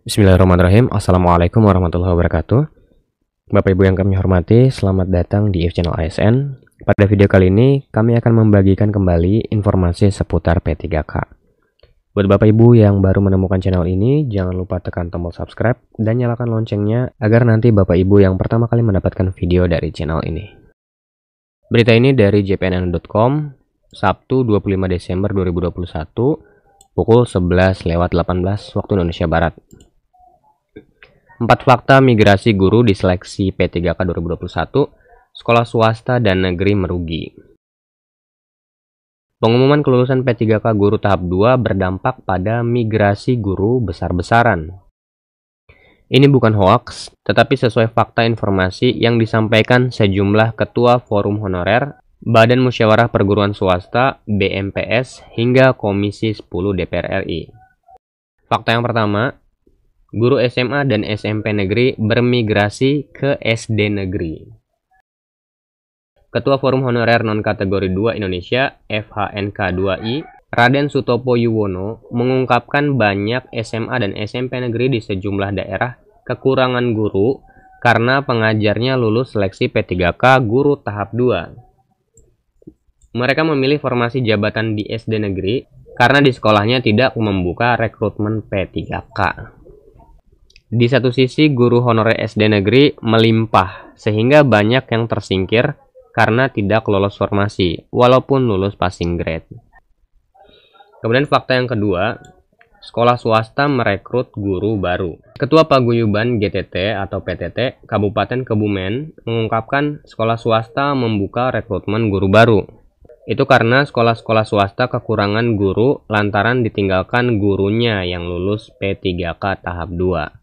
Bismillahirrahmanirrahim. Assalamualaikum warahmatullahi wabarakatuh. Bapak Ibu yang kami hormati, selamat datang di If Channel ASN. Pada video kali ini, kami akan membagikan kembali informasi seputar P3K. Buat Bapak Ibu yang baru menemukan channel ini, jangan lupa tekan tombol subscribe dan nyalakan loncengnya agar nanti Bapak Ibu yang pertama kali mendapatkan video dari channel ini. Berita ini dari jpnn.com, Sabtu 25 Desember 2021, pukul 11.18 waktu Indonesia Barat. 4 fakta migrasi guru di seleksi P3K 2021, sekolah swasta dan negeri merugi. Pengumuman kelulusan P3K guru tahap 2 berdampak pada migrasi guru besar-besaran. Ini bukan hoaks, tetapi sesuai fakta informasi yang disampaikan sejumlah ketua forum honorer, Badan Musyawarah Perguruan Swasta, BMPS, hingga Komisi 10 DPR RI. Fakta yang pertama, guru SMA dan SMP negeri bermigrasi ke SD negeri. Ketua Forum Honorer Non-Kategori 2 Indonesia, FHNK2I, Raden Sutopo Yuwono, mengungkapkan banyak SMA dan SMP negeri di sejumlah daerah kekurangan guru karena pengajarnya lulus seleksi P3K guru tahap 2. Mereka memilih formasi jabatan di SD negeri karena di sekolahnya tidak membuka rekrutmen P3K. Di satu sisi, guru honorer SD negeri melimpah, sehingga banyak yang tersingkir karena tidak lolos formasi, walaupun lulus passing grade. Kemudian fakta yang kedua, sekolah swasta merekrut guru baru. Ketua Paguyuban GTT atau PTT Kabupaten Kebumen mengungkapkan sekolah swasta membuka rekrutmen guru baru. Itu karena sekolah-sekolah swasta kekurangan guru lantaran ditinggalkan gurunya yang lulus P3K tahap 2.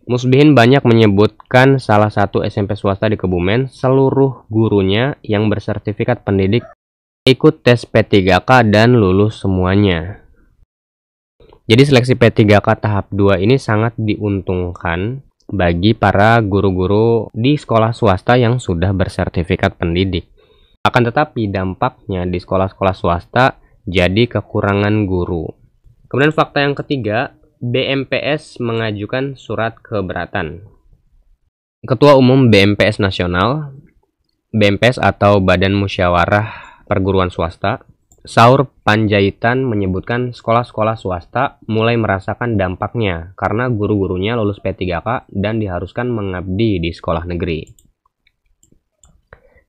Musbihin banyak menyebutkan salah satu SMP swasta di Kebumen, seluruh gurunya yang bersertifikat pendidik ikut tes P3K dan lulus semuanya. Jadi seleksi P3K tahap 2 ini sangat diuntungkan bagi para guru-guru di sekolah swasta yang sudah bersertifikat pendidik. Akan tetapi dampaknya di sekolah-sekolah swasta jadi kekurangan guru. Kemudian fakta yang ketiga, BMPS mengajukan surat keberatan. Ketua Umum BMPS Nasional, BMPS atau Badan Musyawarah Perguruan Swasta, Saur Panjaitan menyebutkan sekolah-sekolah swasta mulai merasakan dampaknya karena guru-gurunya lulus P3K dan diharuskan mengabdi di sekolah negeri.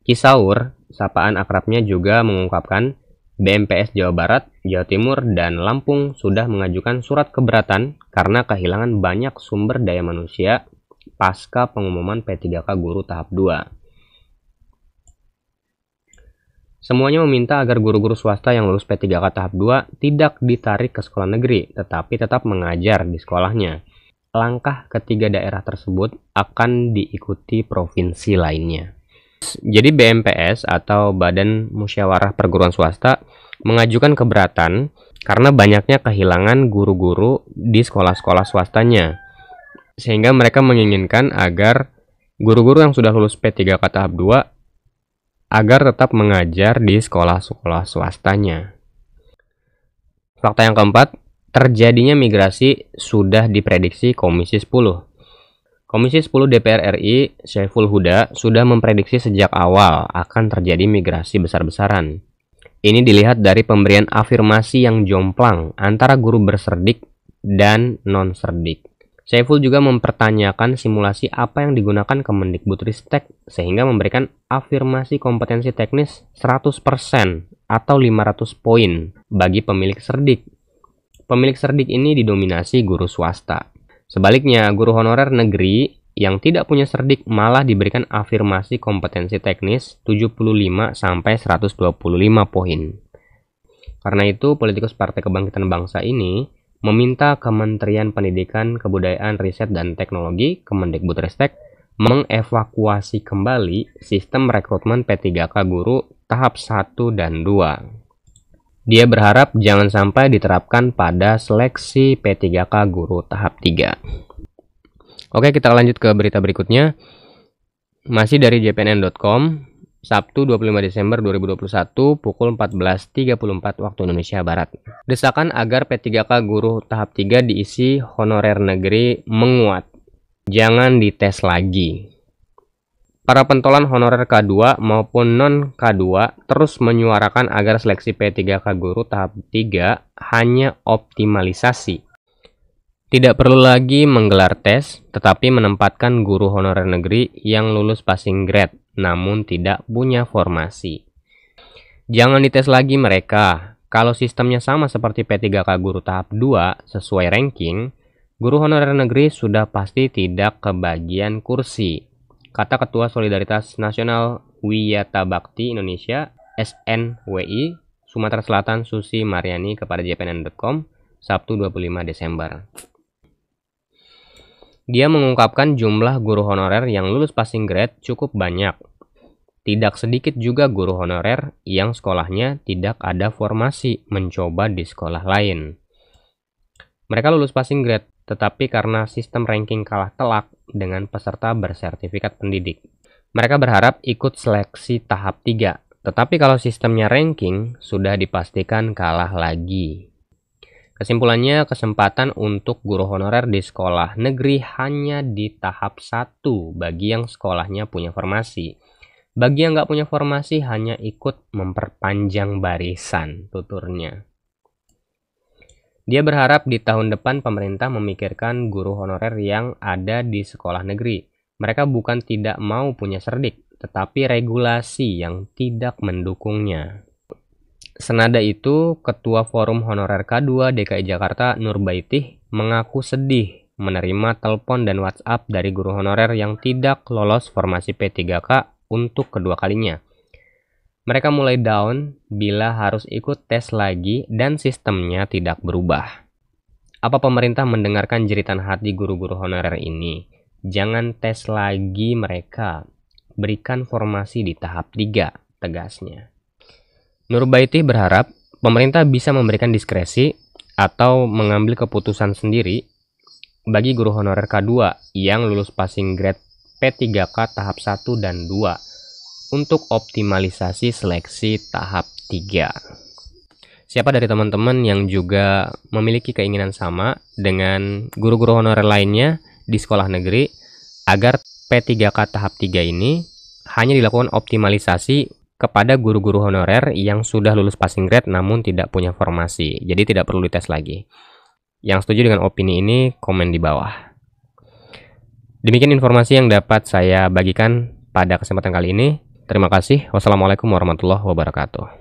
Kisaur, sapaan akrabnya, juga mengungkapkan BMPS Jawa Barat, Jawa Timur, dan Lampung sudah mengajukan surat keberatan karena kehilangan banyak sumber daya manusia pasca pengumuman P3K guru tahap 2. Semuanya meminta agar guru-guru swasta yang lulus P3K tahap 2 tidak ditarik ke sekolah negeri, tetapi tetap mengajar di sekolahnya. Langkah ketiga daerah tersebut akan diikuti provinsi lainnya. Jadi BMPS atau Badan Musyawarah Perguruan Swasta mengajukan keberatan karena banyaknya kehilangan guru-guru di sekolah-sekolah swastanya. Sehingga mereka menginginkan agar guru-guru yang sudah lulus P3K tahap 2 agar tetap mengajar di sekolah-sekolah swastanya. Fakta yang keempat, terjadinya migrasi sudah diprediksi Komisi 10. Komisi 10 DPR RI, Syaiful Huda, sudah memprediksi sejak awal akan terjadi migrasi besar-besaran. Ini dilihat dari pemberian afirmasi yang jomplang antara guru berserdik dan non-serdik. Syaiful juga mempertanyakan simulasi apa yang digunakan Kemendikbudristek sehingga memberikan afirmasi kompetensi teknis 100% atau 500 poin bagi pemilik serdik. Pemilik serdik ini didominasi guru swasta. Sebaliknya, guru honorer negeri yang tidak punya serdik malah diberikan afirmasi kompetensi teknis 75-125 poin. Karena itu, politikus Partai Kebangkitan Bangsa ini meminta Kementerian Pendidikan, Kebudayaan, Riset, dan Teknologi Kemendikbudristek mengevakuasi kembali sistem rekrutmen P3K guru tahap 1 dan 2. Dia berharap jangan sampai diterapkan pada seleksi P3K guru tahap 3. Oke, kita lanjut ke berita berikutnya. Masih dari jpnn.com, Sabtu 25 Desember 2021 pukul 14.34 waktu Indonesia Barat. Desakan agar P3K guru tahap 3 diisi honorer negeri menguat. Jangan dites lagi. Para pentolan honorer K2 maupun non-K2 terus menyuarakan agar seleksi P3K guru tahap 3 hanya optimalisasi. Tidak perlu lagi menggelar tes, tetapi menempatkan guru honorer negeri yang lulus passing grade, namun tidak punya formasi. Jangan dites lagi mereka. Kalau sistemnya sama seperti P3K guru tahap 2 sesuai ranking, guru honorer negeri sudah pasti tidak kebagian kursi. Kata Ketua Solidaritas Nasional Wiyata Bakti Indonesia SNWI Sumatera Selatan Susi Mariani kepada jpnn.com Sabtu 25 Desember. Dia mengungkapkan jumlah guru honorer yang lulus passing grade cukup banyak. Tidak sedikit juga guru honorer yang sekolahnya tidak ada formasi mencoba di sekolah lain. Mereka lulus passing grade, tetapi karena sistem ranking kalah telak dengan peserta bersertifikat pendidik. Mereka berharap ikut seleksi tahap 3, tetapi kalau sistemnya ranking sudah dipastikan kalah lagi. Kesimpulannya, kesempatan untuk guru honorer di sekolah negeri hanya di tahap 1 bagi yang sekolahnya punya formasi. Bagi yang nggak punya formasi hanya ikut memperpanjang barisan, tuturnya. Dia berharap di tahun depan pemerintah memikirkan guru honorer yang ada di sekolah negeri. Mereka bukan tidak mau punya serdik, tetapi regulasi yang tidak mendukungnya. Senada itu, Ketua Forum Honorer K2 DKI Jakarta Nurbaitih mengaku sedih menerima telepon dan WhatsApp dari guru honorer yang tidak lolos formasi P3K untuk kedua kalinya. Mereka mulai down bila harus ikut tes lagi dan sistemnya tidak berubah. Apa pemerintah mendengarkan jeritan hati guru-guru honorer ini? Jangan tes lagi mereka. Berikan formasi di tahap 3, tegasnya. Nurbaitih berharap pemerintah bisa memberikan diskresi atau mengambil keputusan sendiri bagi guru honorer K2 yang lulus passing grade P3K tahap 1 dan 2 untuk optimalisasi seleksi tahap 3. Siapa dari teman-teman yang juga memiliki keinginan sama dengan guru-guru honorer lainnya di sekolah negeri agar P3K tahap 3 ini hanya dilakukan optimalisasi kepada guru-guru honorer yang sudah lulus passing grade namun tidak punya formasi. Jadi tidak perlu dites lagi. Yang setuju dengan opini ini, komen di bawah. Demikian informasi yang dapat saya bagikan pada kesempatan kali ini. Terima kasih. Wassalamualaikum warahmatullahi wabarakatuh.